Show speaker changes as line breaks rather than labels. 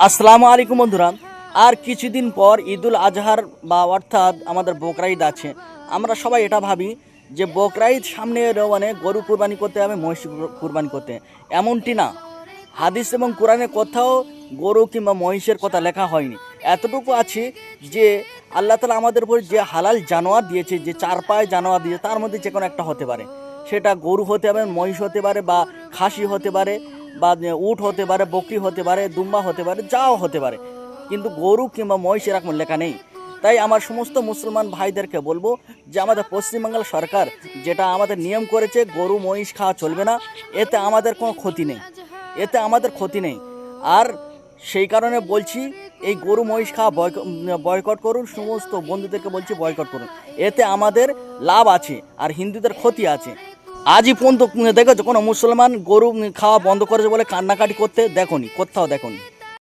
আসসালামু আলাইকুম বন্ধুরা। আর কিছুদিন পর ঈদুল আজহার বা অর্থাৎ আমাদের বকরা ঈদ আছে। আমরা সবাই এটা ভাবি যে বকরা ঈদ সামনে এলেও মানে গরু কুরবানি করতে হবে, মহিষ কুরবানি করতে, এমনটি না। হাদিস এবং কোরআনে কোথাও গরু কিংবা মহিষের কথা লেখা হয়নি। এতটুকু আছে যে আল্লাহ তাআলা আমাদের উপর যে হালাল জানোয়ার দিয়েছে, যে চার পায়ে জানোয়ার দিয়েছে, তার মধ্যে যে কোনো একটা হতে পারে। সেটা গরু হতে পারে, মহিষ হতে পারে, বা খাসি হতে পারে, বা উট হতে পারে, বকরি হতে পারে, দুম্বা হতে পারে, যাও হতে পারে। কিন্তু গরু কিংবা মহিষ এরকম লেখা নেই। তাই আমার সমস্ত মুসলমান ভাইদেরকে বলবো যে আমাদের পশ্চিমবাংলার সরকার যেটা আমাদের নিয়ম করেছে, গরু মহিষ খাওয়া চলবে না, এতে আমাদের কোনো ক্ষতি নেই, এতে আমাদের ক্ষতি নেই। আর সেই কারণে বলছি, এই গরু মহিষ খাওয়া বয়কট করুন। সমস্ত বন্ধুদেরকে বলছি বয়কট করুন, এতে আমাদের লাভ আছে আর হিন্দুদের ক্ষতি আছে। আজই পর্যন্ত দেখেছো কোনো মুসলমান গরু খাওয়া বন্ধ করেছে বলে কান্নাকাটি করতে? দেখোনি, কোথাও দেখোনি।